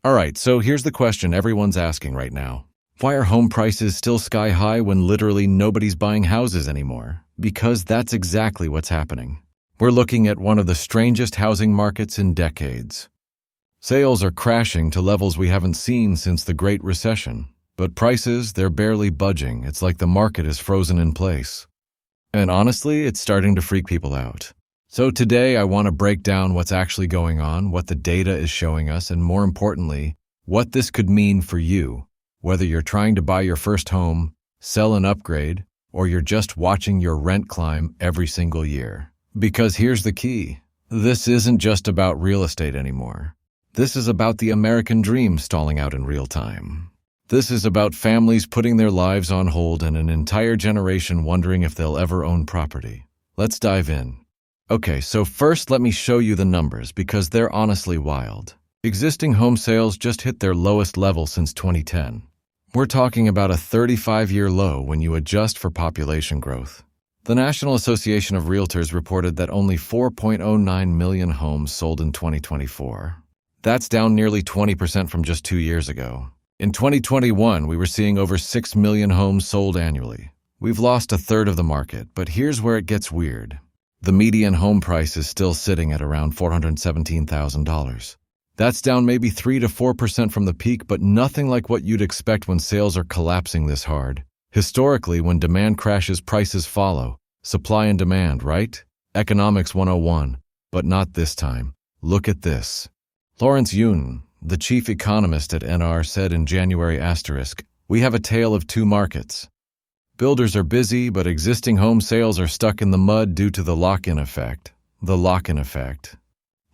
Alright, so here's the question everyone's asking right now. Why are home prices still sky high when literally nobody's buying houses anymore? Because that's exactly what's happening. We're looking at one of the strangest housing markets in decades. Sales are crashing to levels we haven't seen since the Great Recession. But prices, they're barely budging. It's like the market is frozen in place. And honestly, it's starting to freak people out. So today I want to break down what's actually going on, what the data is showing us, and more importantly, what this could mean for you, whether you're trying to buy your first home, sell an upgrade, or you're just watching your rent climb every single year. Because here's the key. This isn't just about real estate anymore. This is about the American dream stalling out in real time. This is about families putting their lives on hold and an entire generation wondering if they'll ever own property. Let's dive in. Okay, so first let me show you the numbers because they're honestly wild. Existing home sales just hit their lowest level since 2010. We're talking about a 35-year low when you adjust for population growth. The National Association of Realtors reported that only 4.09 million homes sold in 2024. That's down nearly 20% from just 2 years ago. In 2021, we were seeing over 6 million homes sold annually. We've lost a third of the market, but here's where it gets weird. The median home price is still sitting at around $417,000. That's down maybe 3 to 4% from the peak, but nothing like what you'd expect when sales are collapsing this hard. Historically, when demand crashes, prices follow. Supply and demand, right? Economics 101. But not this time. Look at this. Lawrence Yun, the chief economist at NR, said in January *, "We have a tale of two markets. Builders are busy, but existing home sales are stuck in the mud due to the lock-in effect." The lock-in effect.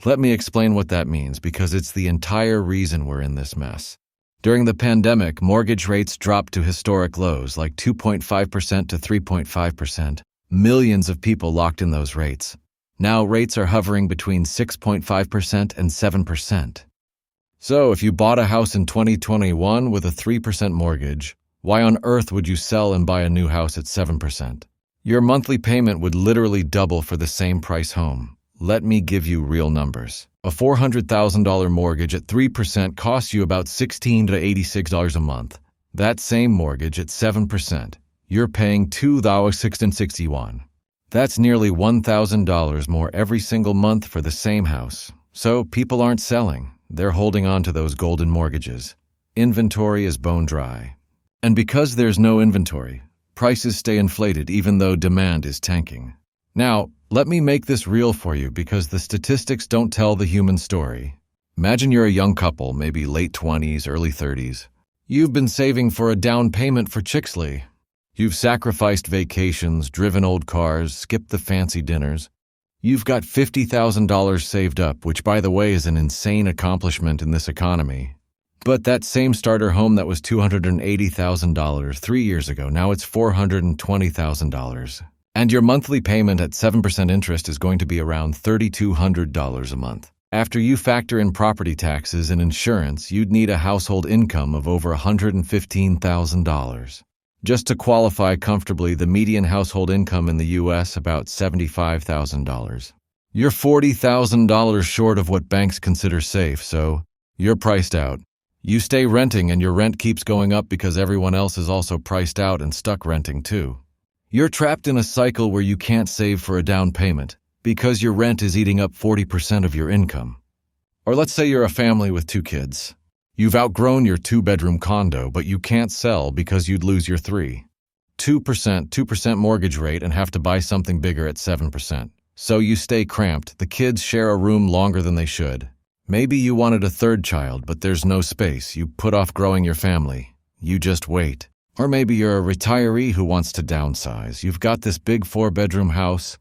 Let me explain what that means because it's the entire reason we're in this mess. During the pandemic, mortgage rates dropped to historic lows, like 2.5% to 3.5%. Millions of people locked in those rates. Now rates are hovering between 6.5% and 7%. So if you bought a house in 2021 with a 3% mortgage, why on earth would you sell and buy a new house at 7%? Your monthly payment would literally double for the same price home. Let me give you real numbers. A $400,000 mortgage at 3% costs you about $16 to $86 a month. That same mortgage at 7%, you're paying $2,661. That's nearly $1,000 more every single month for the same house. So people aren't selling. They're holding on to those golden mortgages. Inventory is bone dry. And because there's no inventory, prices stay inflated even though demand is tanking. Now, let me make this real for you because the statistics don't tell the human story. Imagine you're a young couple, maybe late 20s, early 30s. You've been saving for a down payment for Chixley. You've sacrificed vacations, driven old cars, skipped the fancy dinners. You've got $50,000 saved up, which by the way is an insane accomplishment in this economy. But that same starter home that was $280,000 3 years ago, now it's $420,000. And your monthly payment at 7% interest is going to be around $3,200 a month. After you factor in property taxes and insurance, you'd need a household income of over $115,000. Just to qualify comfortably, the median household income in the U.S. about $75,000. You're $40,000 short of what banks consider safe, so you're priced out. You stay renting and your rent keeps going up because everyone else is also priced out and stuck renting too. You're trapped in a cycle where you can't save for a down payment because your rent is eating up 40% of your income. Or let's say you're a family with 2 kids. You've outgrown your 2-bedroom condo, but you can't sell because you'd lose your 3. 2% mortgage rate and have to buy something bigger at 7%. So you stay cramped. The kids share a room longer than they should. Maybe you wanted a 3rd child, but there's no space. You put off growing your family. You just wait. Or maybe you're a retiree who wants to downsize. You've got this big 4-bedroom house.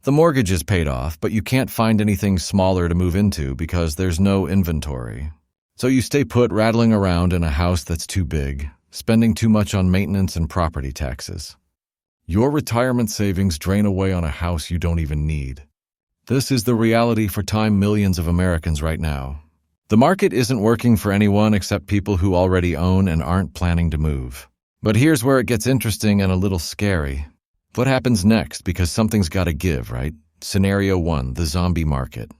The mortgage is paid off, but you can't find anything smaller to move into because there's no inventory. So you stay put, rattling around in a house that's too big, spending too much on maintenance and property taxes. Your retirement savings drain away on a house you don't even need. This is the reality for millions of Americans right now. The market isn't working for anyone except people who already own and aren't planning to move. But here's where it gets interesting and a little scary. What happens next? Because something's got to give, right? Scenario 1, the zombie market.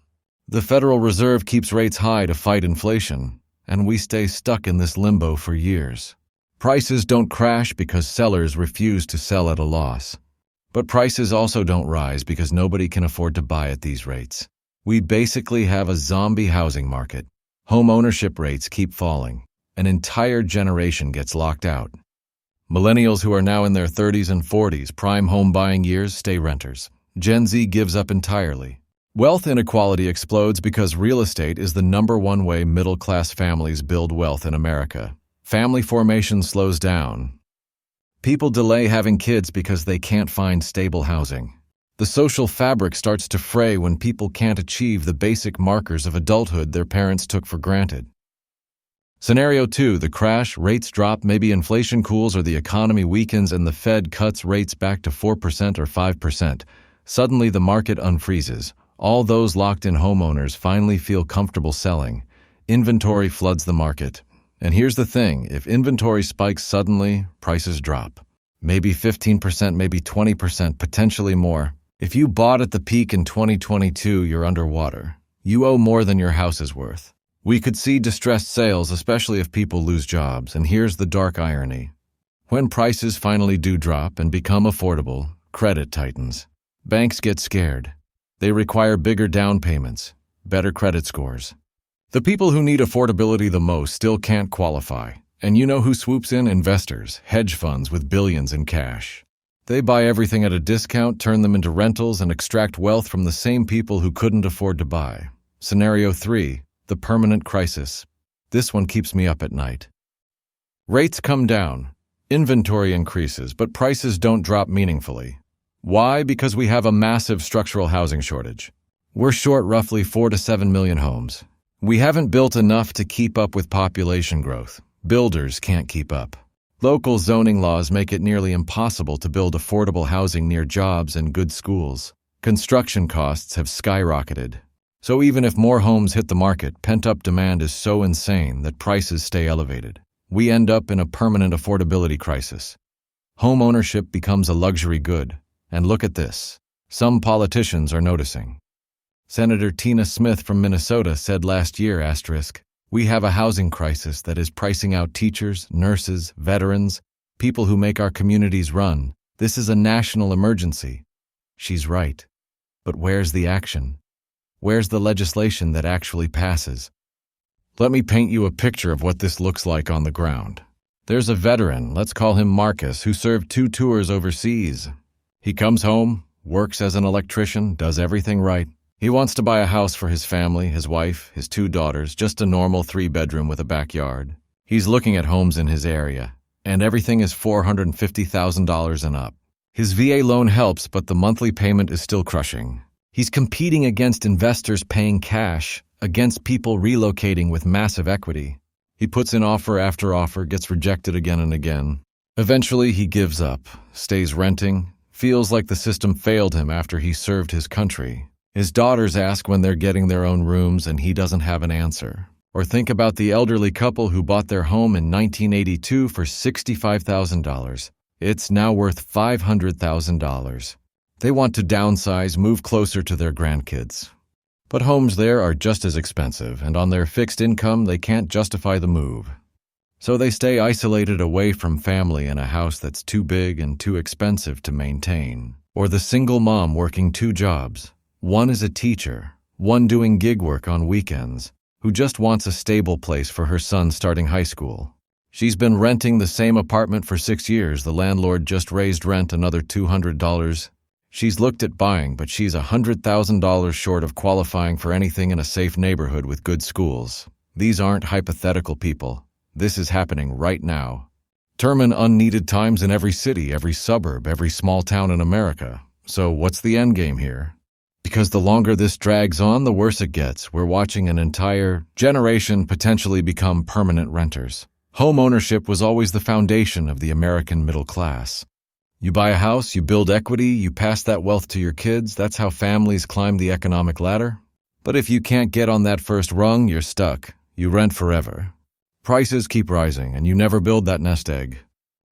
The Federal Reserve keeps rates high to fight inflation. and we stay stuck in this limbo for years. Prices don't crash because sellers refuse to sell at a loss. But prices also don't rise because nobody can afford to buy at these rates. We basically have a zombie housing market. Home ownership rates keep falling. An entire generation gets locked out. Millennials who are now in their 30s and 40s, prime home buying years, stay renters. Gen Z gives up entirely. Wealth inequality explodes because real estate is the #1 way middle-class families build wealth in America. Family formation slows down. People delay having kids because they can't find stable housing. The social fabric starts to fray when people can't achieve the basic markers of adulthood their parents took for granted. Scenario 2, the crash, rates drop, maybe inflation cools or the economy weakens and the Fed cuts rates back to 4% or 5%. Suddenly the market unfreezes. All those locked-in homeowners finally feel comfortable selling. Inventory floods the market. And here's the thing, if inventory spikes suddenly, prices drop. Maybe 15%, maybe 20%, potentially more. If you bought at the peak in 2022, you're underwater. You owe more than your house is worth. We could see distressed sales, especially if people lose jobs, and here's the dark irony. When prices finally do drop and become affordable, credit tightens. Banks get scared. They require bigger down payments, better credit scores. The people who need affordability the most still can't qualify. And you know who swoops in? Investors, hedge funds with billions in cash. They buy everything at a discount, turn them into rentals, and extract wealth from the same people who couldn't afford to buy. Scenario 3, the permanent crisis. This one keeps me up at night. Rates come down, inventory increases, but prices don't drop meaningfully. Why? Because we have a massive structural housing shortage. We're short roughly 4 to 7 million homes. We haven't built enough to keep up with population growth. Builders can't keep up. Local zoning laws make it nearly impossible to build affordable housing near jobs and good schools. Construction costs have skyrocketed. So even if more homes hit the market, pent-up demand is so insane that prices stay elevated. We end up in a permanent affordability crisis. Home ownership becomes a luxury good. And look at this. Some politicians are noticing. Senator Tina Smith from Minnesota said last year, "We have a housing crisis that is pricing out teachers, nurses, veterans, people who make our communities run. This is a national emergency." She's right. But where's the action? Where's the legislation that actually passes? Let me paint you a picture of what this looks like on the ground. There's a veteran, let's call him Marcus, who served 2 tours overseas. He comes home, works as an electrician, does everything right. He wants to buy a house for his family, his wife, his 2 daughters, just a normal 3-bedroom with a backyard. He's looking at homes in his area, and everything is $450,000 and up. His VA loan helps, but the monthly payment is still crushing. He's competing against investors paying cash, against people relocating with massive equity. He puts in offer after offer, gets rejected again and again. Eventually, he gives up, stays renting, feels like the system failed him after he served his country. His daughters ask when they're getting their own rooms and he doesn't have an answer. Or think about the elderly couple who bought their home in 1982 for $65,000. It's now worth $500,000. They want to downsize, move closer to their grandkids. But homes there are just as expensive, and on their fixed income, they can't justify the move. So they stay isolated away from family in a house that's too big and too expensive to maintain. Or the single mom working 2 jobs. One is a teacher, one doing gig work on weekends, who just wants a stable place for her son starting high school. She's been renting the same apartment for 6 years. The landlord just raised rent another $200. She's looked at buying, but she's $100,000 short of qualifying for anything in a safe neighborhood with good schools. These aren't hypothetical people. This is happening right now. Term unneeded times in every city, every suburb, every small town in America. So what's the end game here? Because the longer this drags on, the worse it gets. We're watching an entire generation potentially become permanent renters. Home ownership was always the foundation of the American middle class. You buy a house, you build equity, you pass that wealth to your kids. That's how families climb the economic ladder. But if you can't get on that first rung, you're stuck. You rent forever. Prices keep rising, and you never build that nest egg.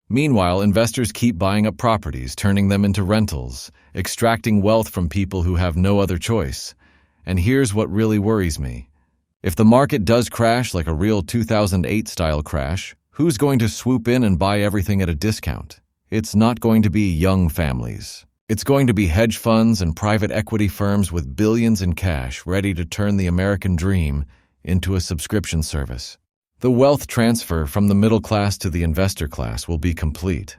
Meanwhile, investors keep buying up properties, turning them into rentals, extracting wealth from people who have no other choice. And here's what really worries me. If the market does crash like a real 2008 style crash, who's going to swoop in and buy everything at a discount? It's not going to be young families. It's going to be hedge funds and private equity firms with billions in cash ready to turn the American dream into a subscription service. The wealth transfer from the middle class to the investor class will be complete.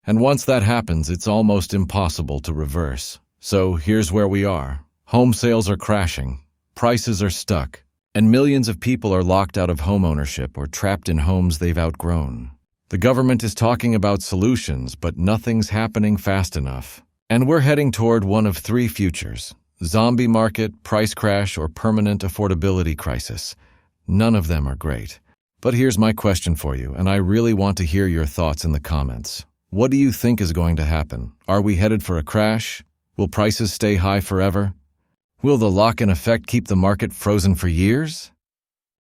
And once that happens, it's almost impossible to reverse. So here's where we are. Home sales are crashing, prices are stuck, and millions of people are locked out of homeownership or trapped in homes they've outgrown. The government is talking about solutions, but nothing's happening fast enough. And we're heading toward one of three futures: zombie market, price crash, or permanent affordability crisis. None of them are great. But here's my question for you, and I really want to hear your thoughts in the comments. What do you think is going to happen? Are we headed for a crash? Will prices stay high forever? Will the lock-in effect keep the market frozen for years?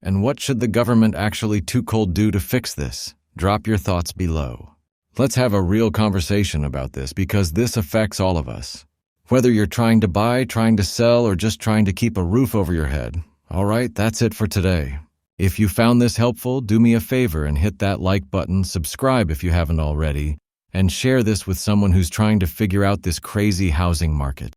And what should the government actually too cold do to fix this? Drop your thoughts below. Let's have a real conversation about this because this affects all of us. Whether you're trying to buy, trying to sell, or just trying to keep a roof over your head. All right, that's it for today. If you found this helpful, do me a favor and hit that like button, subscribe if you haven't already, and share this with someone who's trying to figure out this crazy housing market.